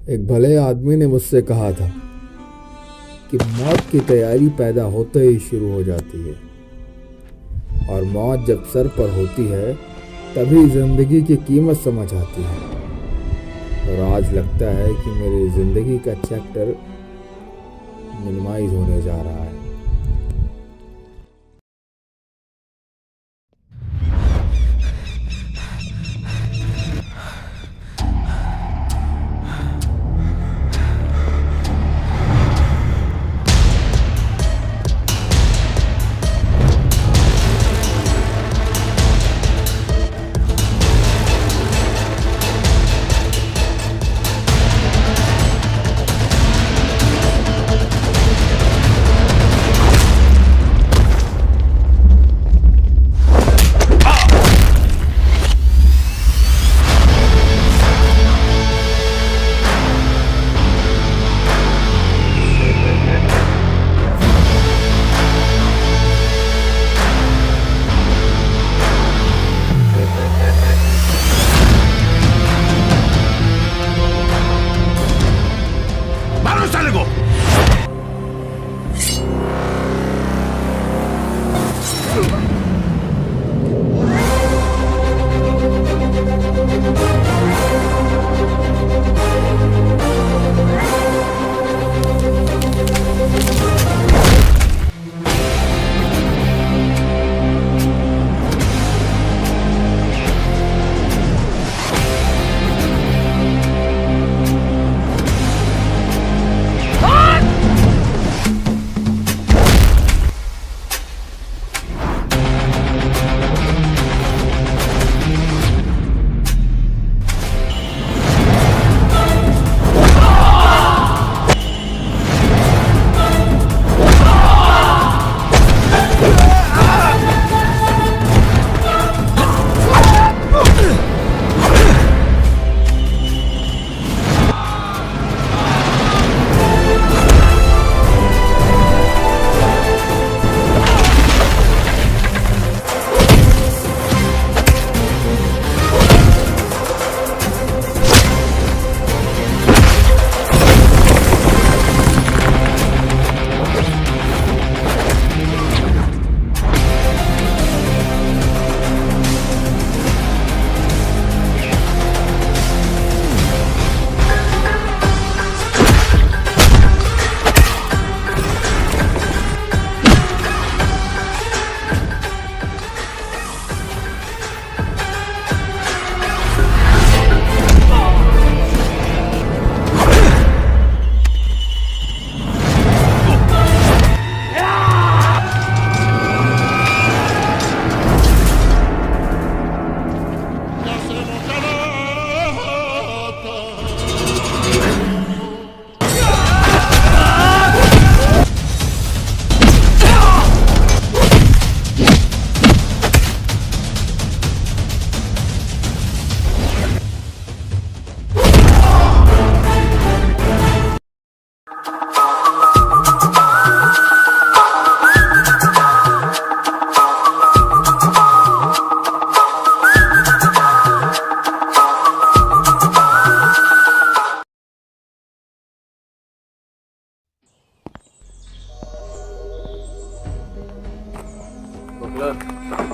एक भले आदमी ने मुझसे कहा था कि मौत की तैयारी पैदा होते ही शुरू हो जाती है और मौत जब सर पर होती है तभी जिंदगी की कीमत समझ आती है। और आज लगता है कि मेरी जिंदगी का चैप्टर मिनिमाइज होने जा रहा है।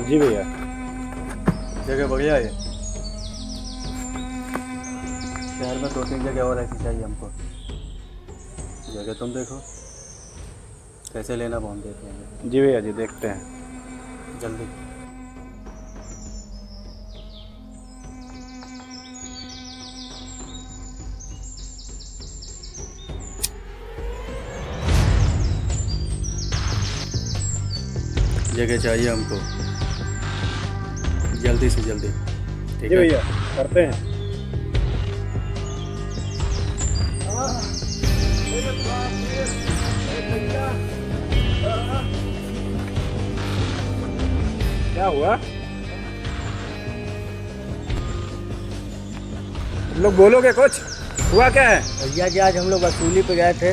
जी भैया, जगह बढ़िया है। शहर में 2-3 जगह और ऐसी चाहिए हमको। जगह तुम देखो कैसे लेना, वो हम देख लेंगे। जी भैया जी, देखते हैं जल्दी। जगह चाहिए हमको, जल्दी से जल्दी। ठीक है भैया, करते हैं। क्या हुआ? तुम लोग बोलोगे कुछ? हुआ क्या है? भैया जी, आज हम लोग वसूली पे गए थे,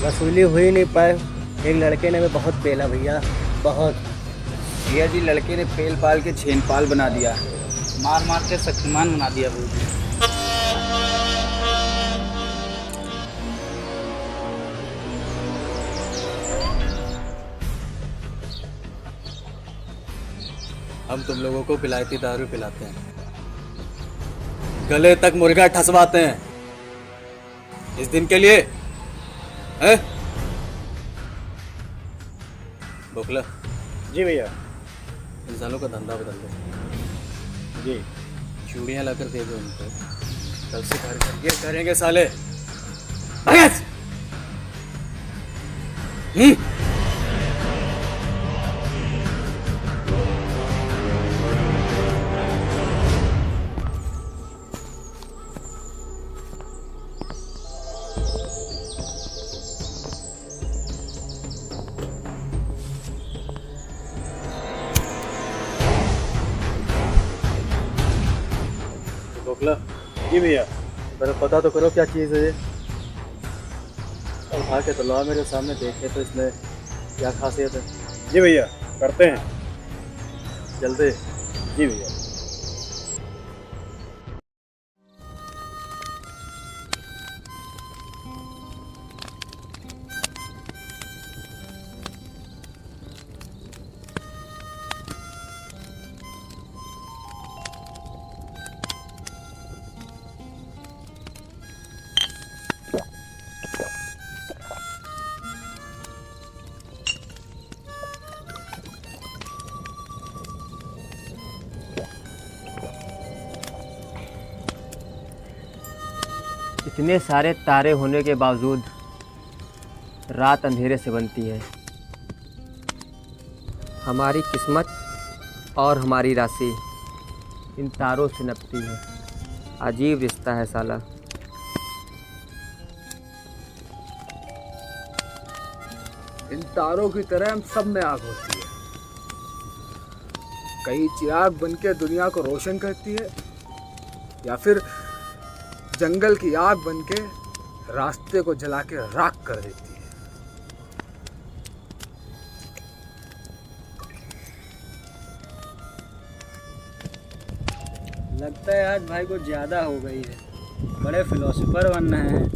वसूली हो ही नहीं पाए। एक लड़के ने हमें बहुत पेला भैया, बहुत। भैया जी, लड़के ने पेल पाल के छेन पाल बना दिया, मार मार के शक्तिमान बना दिया। हम तुम लोगों को पिलायती दारू पिलाते हैं, गले तक मुर्गा ठसवाते हैं इस दिन के लिए, हैं? बोखला, जी भैया। इंसानों का धंधा बदल दो। जी। चूड़ियाँ लाकर दे दो उनको, कल से घर घर ये करेंगे साले। भगत! बोखला, जी भैया। मेरे पता तो करो क्या चीज़ है ये। उठा के तो ला मेरे सामने, देखे तो इसमें क्या खासियत है। जी भैया, करते हैं। जल्दी। जी भैया। इतने सारे तारे होने के बावजूद रात अंधेरे से बनती है। हमारी किस्मत और हमारी राशि इन तारों से नपती है। अजीब रिश्ता है साला। इन तारों की तरह हम सब में आग होती है, कहीं चिराग बनके दुनिया को रोशन करती है, या फिर जंगल की आग बनके रास्ते को जला के राख कर देती है। लगता है आज भाई को ज़्यादा हो गई है, बड़े फिलोसोफर बनना है।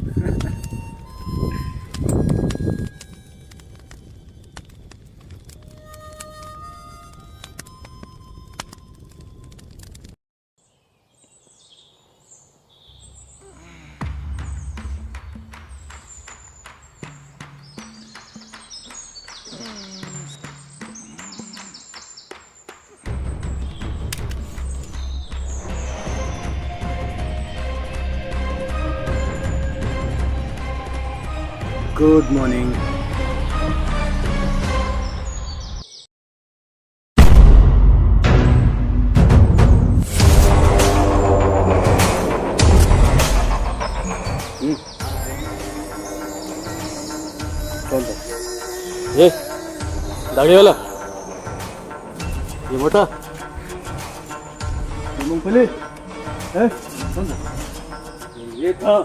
Good morning. कौन था ये? दाढ़ी वाला, ये मोटा, ये मूंगफली है? कौन था ये? था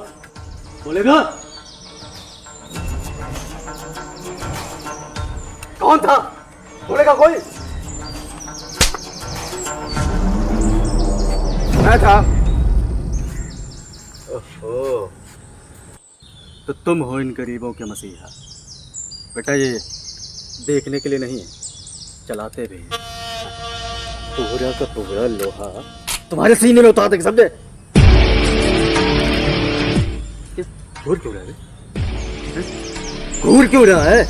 बोलेगा कौन था? बोलेगा कोई? मैं था। ओहो, तो तुम हो इन गरीबों के मसीहा। बेटा ये देखने के लिए नहीं है, चलाते भी हैं। पूरा का पूरा लोहा तुम्हारे सीने में उतार देंगे, समझे? घूर क्यों रहा है? घूर क्यों रहा है?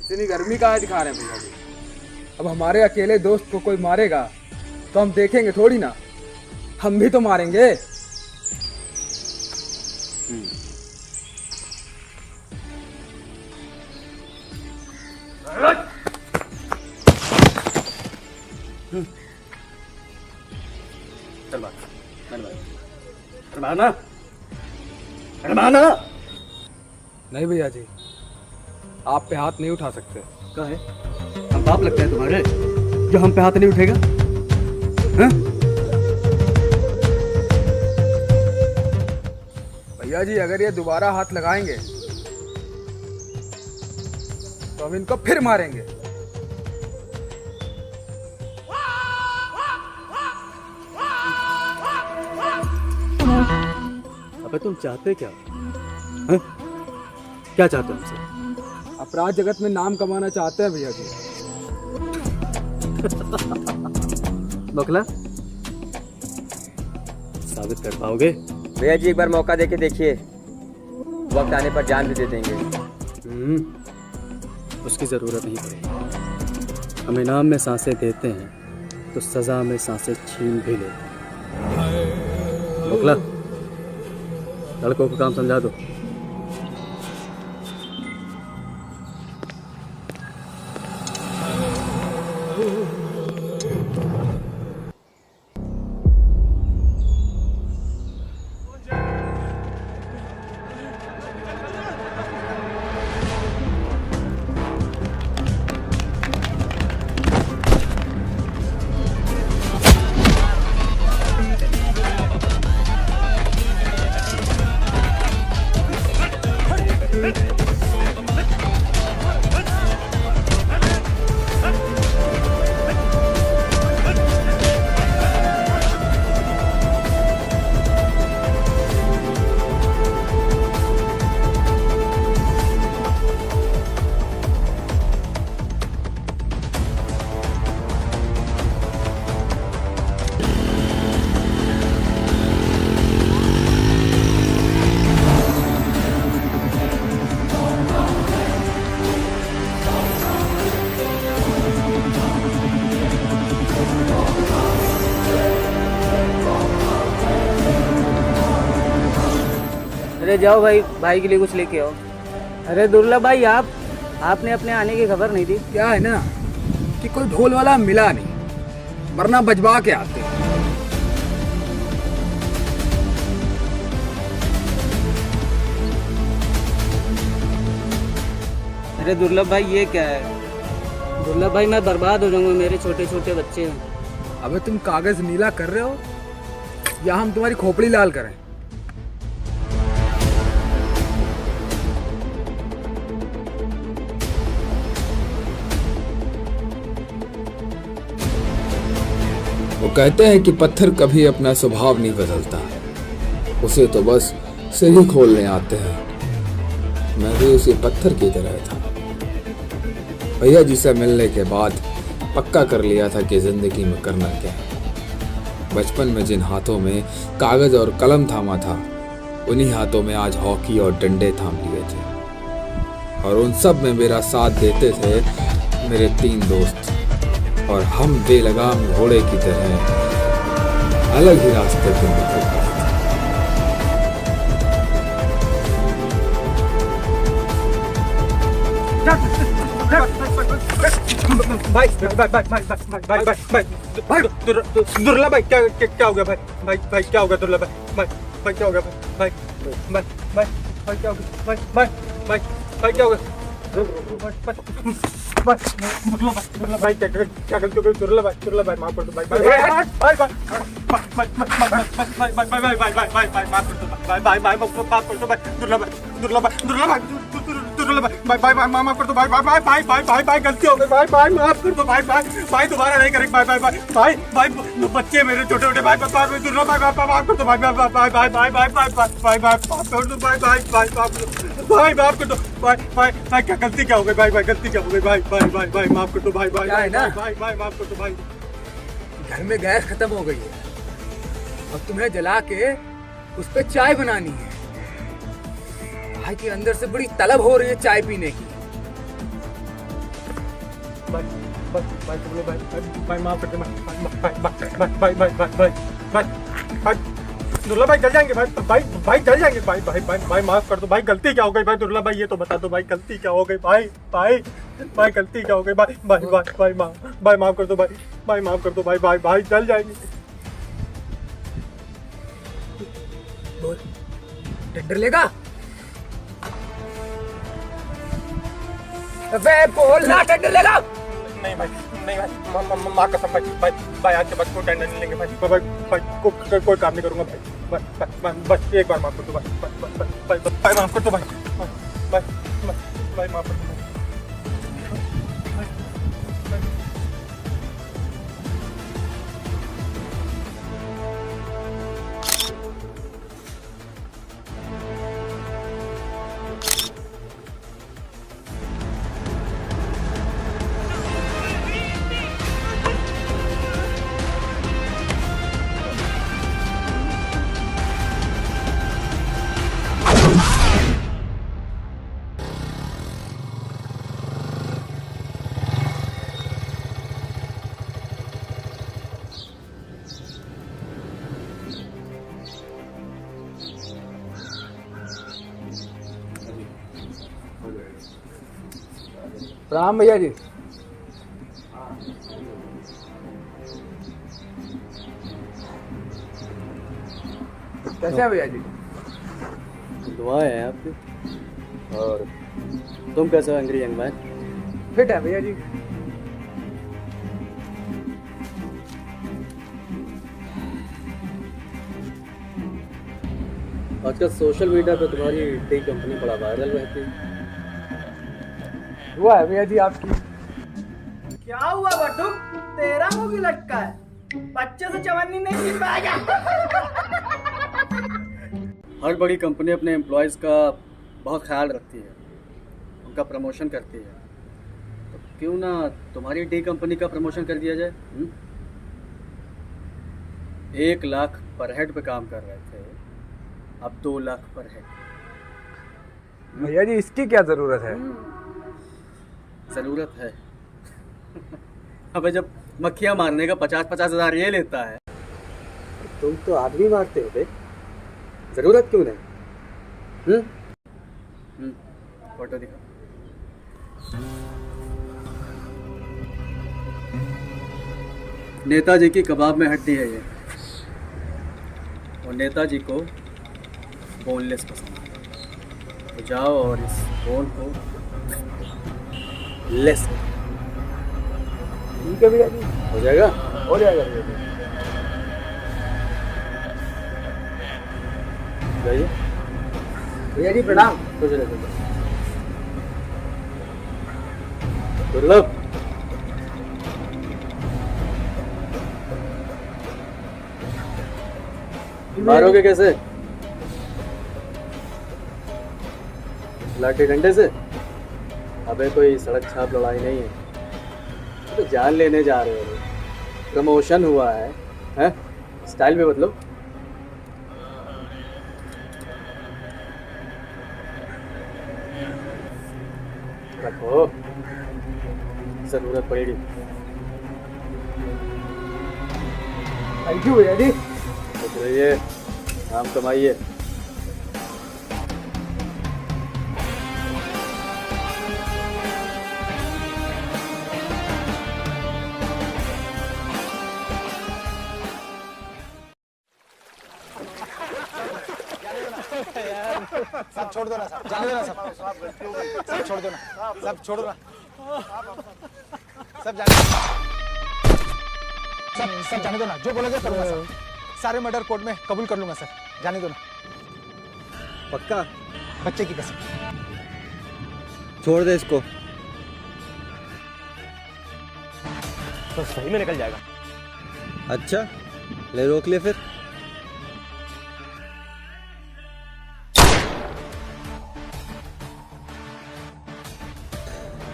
इतनी गर्मी का दिखा रहे हैं भैया जी। अब हमारे अकेले दोस्त को कोई मारेगा तो हम देखेंगे थोड़ी ना, हम भी तो मारेंगे। चल बात, मारना, मारना। नहीं भैया जी, आप पे हाथ नहीं उठा सकते। क्या है? हम बाप लगते हैं तुम्हारे जो हम पे हाथ नहीं उठेगा? हाँ? भैया जी अगर ये दोबारा हाथ लगाएंगे तो हम इनको फिर मारेंगे। अबे तुम चाहते क्या? हाँ? क्या चाहते हो हमसे? अपराध जगत में नाम कमाना चाहते हैं भैया जी। बकला साबित कर पाओगे? भैया जी एक बार मौका देके देखिए, वक्त आने पर जान भी दे देंगे। उसकी ज़रूरत नहीं पड़ेगी। हम इनाम में सांसें देते हैं तो सज़ा में सांसें छीन भी लेते हैं। बकला लड़कों को काम समझा दो। अरे जाओ भाई, भाई के लिए कुछ लेके आओ। अरे दुर्लभ भाई, आपने अपने आने की खबर नहीं दी। क्या है ना कि कोई ढोल वाला मिला नहीं, वरना बजवा के आते। अरे दुर्लभ भाई ये क्या है? दुर्लभ भाई मैं बर्बाद हो जाऊंगा, मेरे छोटे छोटे बच्चे हैं। अबे तुम कागज नीला कर रहे हो या हम तुम्हारी खोपड़ी लाल करें? वो कहते हैं कि पत्थर कभी अपना स्वभाव नहीं बदलता, उसे तो बस सिर ही खोलने आते हैं। मैं भी उसी पत्थर की तरह था। भैया जी से मिलने के बाद पक्का कर लिया था कि जिंदगी में करना क्या है। बचपन में जिन हाथों में कागज और कलम थामा था, उन्हीं हाथों में आज हॉकी और डंडे थाम लिए थे। और उन सब में मेरा साथ देते थे मेरे 3 दोस्त, और हम बेलगाम घोड़े की तरह अलग ही रास्ते पर निकल पड़े। भाई दुर्लभ भाई क्या हो गया भाई क्या हो गया दुर्लभ भाई क्या हो गया भाई क्या हो गया भाई क्या हो गया भाई क्या गलती हो गई दुर्लभ भाई माफ कर दो भाई माफ कर दो माफ कर दो भाई गलती हो गई भाई माफ कर दो भाई दोबारा नहीं करेंगे भाई बच्चे मेरे छोटे छोटे भाई दुर्लभ भाई माफ कर दो भाई माफ कर दो भाई माफ कर दो भाई क्या गलती क्या हो गई भाई गलती क्या हो गई भाई माफ कर दो भाई भाई माफ कर दो भाई। घर में गैस खत्म हो गई है, अब तुम्हें जला के उस पे चाय बनानी है। भाई के अंदर से बड़ी तलब हो रही है चाय पीने की। भाई माफ कर दो दुर्लभ भाई जल जाएंगे भाई जल जाएंगे भाई माफ कर दो भाई गलती क्या हो गई भाई दुर्लभ भाई ये तो बता दो भाई गलती क्या हो गई भाई गलती क्या हो गई भाई माफ कर दो भाई माफ कर दो भाई जल जाएंगे। टेंडर लेगा? वे बोल ना, टेंडर लेगा? नहीं भाई माँ कसम भाई आज के बाद कोई टेंडर नहीं लेंगे भाई कोई काम नहीं करूंगा भाई बस एक बार माफ कर दो भाई माफ कर दो भाई माफ कर दो। प्रणाम भैया जी। कैसे हैं भैया जी? दुआ है आपकी। और तुम कैसे हो एंग्री यंग मैन? फिट है भैया जी। आजकल सोशल मीडिया पे तुम्हारी टी कंपनी बड़ा वायरल रहती है। हुआ है भैया जी आपकी। क्या हुआ बटू? तेरा मुंह भी लटका है, बच्चे से चवन्नी नहीं मिल पाएगा। हर बड़ी कंपनी अपने एम्प्लॉयज़ का बहुत ख्याल रखती है, उनका प्रमोशन करती है। तो क्यों ना तुम्हारी टी कंपनी का प्रमोशन कर दिया जाए? 1 लाख पर हेड पे काम कर रहे थे, अब 2 लाख पर हेड। भैया जी इसकी क्या जरूरत है? ज़रूरत है। अबे जब मक्खियाँ मारने का 50-50 हज़ार ये लेता है, तुम तो आदमी मारते हो बे, ज़रूरत क्यों नहीं? फोटो दिखा। नेताजी की कबाब में हड्डी है ये, और नेताजी को बोनलेस पसंद है। तो जाओ और इस बोन को लेस करो। ठीक है भैया जी, हो जाएगा? हो जाएगा भैया जी। जाइए। भैया जी प्रणाम। कुछ नहीं। दुर्लभ, मारोगे कैसे? लाठी डंडे से? अबे कोई सड़क छाप लड़ाई नहीं है, तो जान लेने जा रहे हो। प्रमोशन हुआ है, हैं? स्टाइल में बदलो। रखो, जरूरत पड़ेगी। थैंक यू भैया जी। खुश रहिए, नाम कमाइए। सब छोड़ दो ना, सब जाने दो ना, सब छोड़ दो ना, सब छोड़ दो ना, सब जाने सब जाने दो ना। जो बोलोगे करूंगा सर। सारे मर्डर कोर्ट में कबूल कर लूंगा सर, जाने दो ना। पक्का? बच्चे की कसम। छोड़ दे इसको। तो सही में निकल जाएगा। अच्छा, ले रोक ले फिर।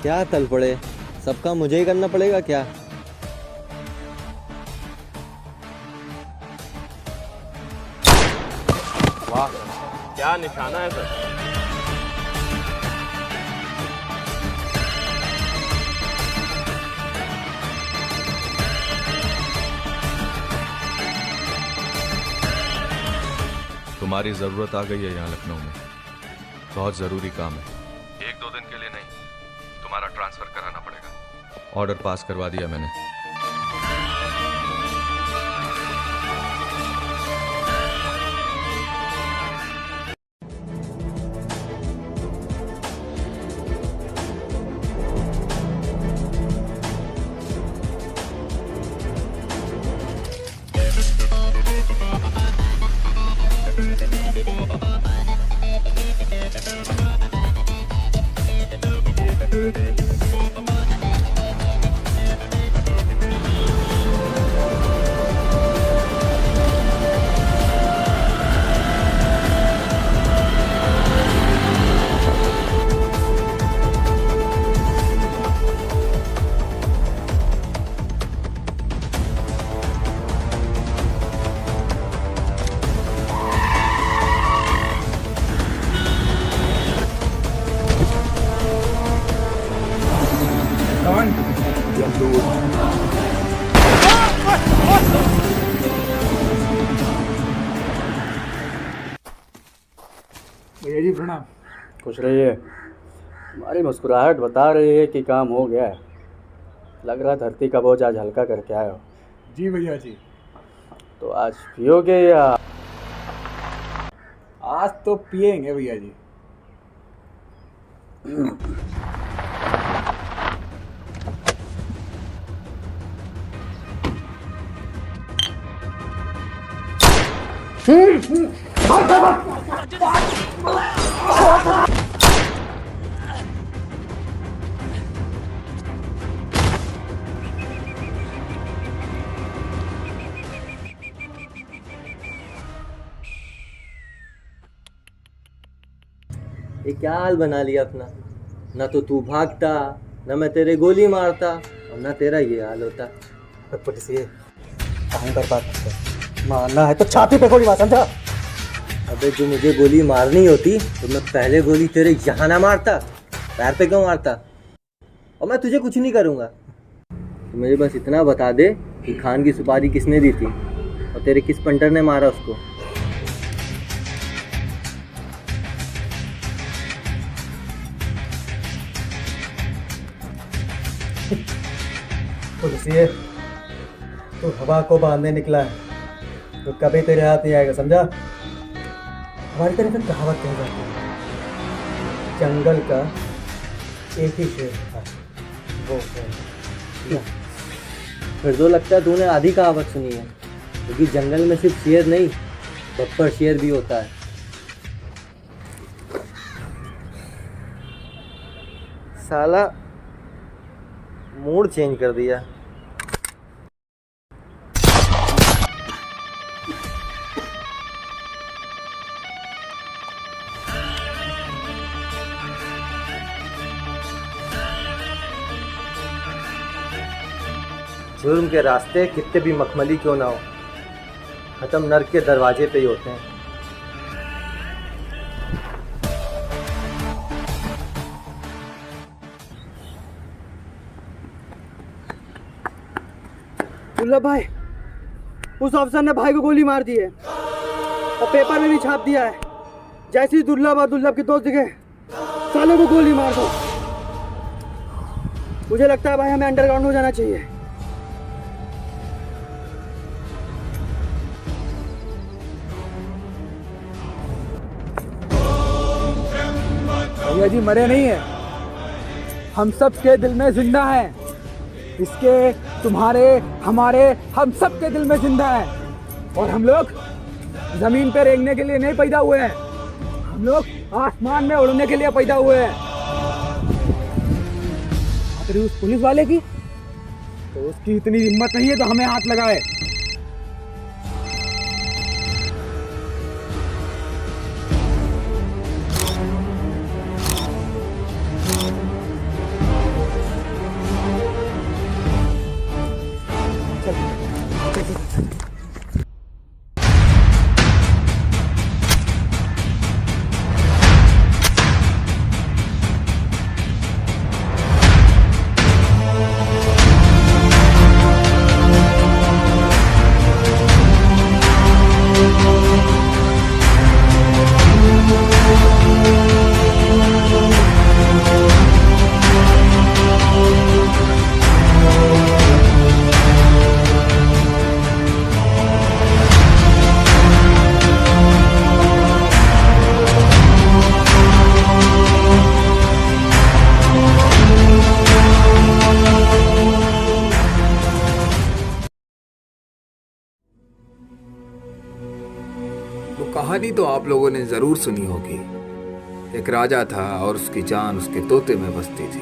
क्या तल पड़े, सबका मुझे ही करना पड़ेगा क्या? वाह, क्या निशाना है सर। तुम्हारी जरूरत आ गई है यहाँ लखनऊ में। बहुत जरूरी काम है। 1-2 दिन के लिए नहीं, तुम्हारा ट्रांसफर कराना पड़ेगा। ऑर्डर पास करवा दिया मैंने। भैया जी प्रणाम। खुश रहिए। तुम्हारी मुस्कुराहट बता रही है कि काम हो गया है। लग रहा है धरती का बोझ आज हल्का करके आए हो। जी भैया जी। तो आज पियोगे या? आज तो पिएंगे भैया जी। ये क्या हाल बना लिया अपना। ना तो तू भागता, ना मैं तेरे गोली मारता, और ना तेरा ये हाल होता। पुलिस ये कहीं पर बात मारना है तो छाती पे गोली मार, समझा? अबे जो मुझे गोली मारनी होती तो मैं पहले गोली तेरे यहाँ ना मारता, पैर पे क्यों मारता? और मैं तुझे कुछ नहीं करूँगा। तो मुझे बस इतना बता दे कि खान की सुपारी किसने दी थी और तेरे किस पंटर ने मारा उसको। पुलिस ये तो हवा को बांधने निकला है तो कभी तेरे हाथ नहीं आएगा, समझा? हमारी तरफ से कहावत कही जाती है, जंगल का एक ही शेर था, वो है। फिर तो लगता है तूने आधी कहावत सुनी है, क्योंकि जंगल में सिर्फ शेर नहीं, बब्बर शेर भी होता है। साला मूड चेंज कर दिया। जुर्म के रास्ते कितने भी मखमली क्यों ना हो, खत्म नर्क के दरवाजे पे ही होते हैं। दुर्लभ भाई, उस अफसर ने भाई को गोली मार दी है और पेपर में भी छाप दिया है। जैसे ही दुर्लभ और दुर्लभ के दोस्त दिखे, सालों को गोली मार दो। मुझे लगता है भाई हमें अंडरग्राउंड हो जाना चाहिए। भैया जी मरे नहीं है, हम सब के दिल में जिंदा है। इसके, तुम्हारे, हमारे, हम सब के दिल में जिंदा है। और हम लोग जमीन पे रेंगने के लिए नहीं पैदा हुए हैं, हम लोग आसमान में उड़ने के लिए पैदा हुए हैं। अरे उस पुलिस वाले की तो उसकी इतनी हिम्मत नहीं है तो हमें हाथ लगाए। कहानी तो आप लोगों ने जरूर सुनी होगी। एक राजा था और उसकी जान उसके तोते में बसती थी।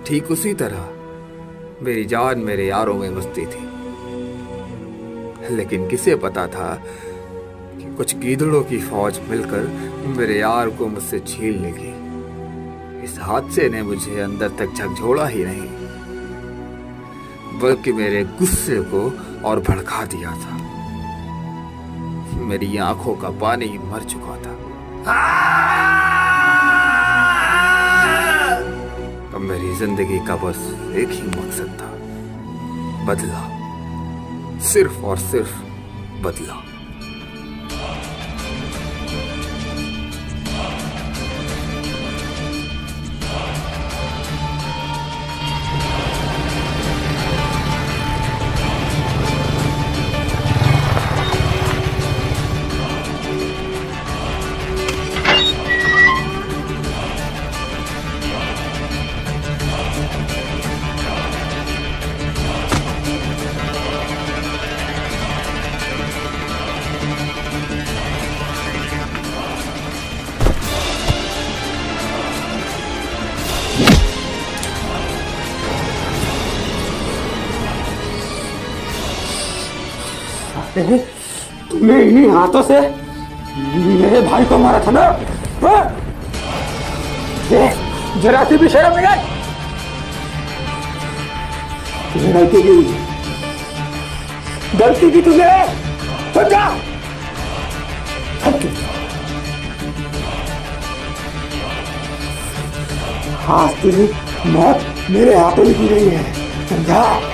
ठीक उसी तरह मेरी जान मेरे यारों में बसती थी। लेकिन किसे पता था कि कुछ गीदड़ों की फौज मिलकर मेरे यार को मुझसे छीन लेगी। इस हादसे ने मुझे अंदर तक झकझोड़ा ही नहीं, बल्कि मेरे गुस्से को और भड़का दिया था। मेरी आंखों का पानी मर चुका था। अब मेरी जिंदगी का बस एक ही मकसद था, बदला, सिर्फ और सिर्फ बदला। तुमने इन्हीं हाथों से मेरे भाई को मारा था ना? जरा सी भी शर्म नहीं आई? तुमने गलती की, गलती की तुमने, समझा? आज तेरी मौत मेरे हाथों में की गई है, समझा?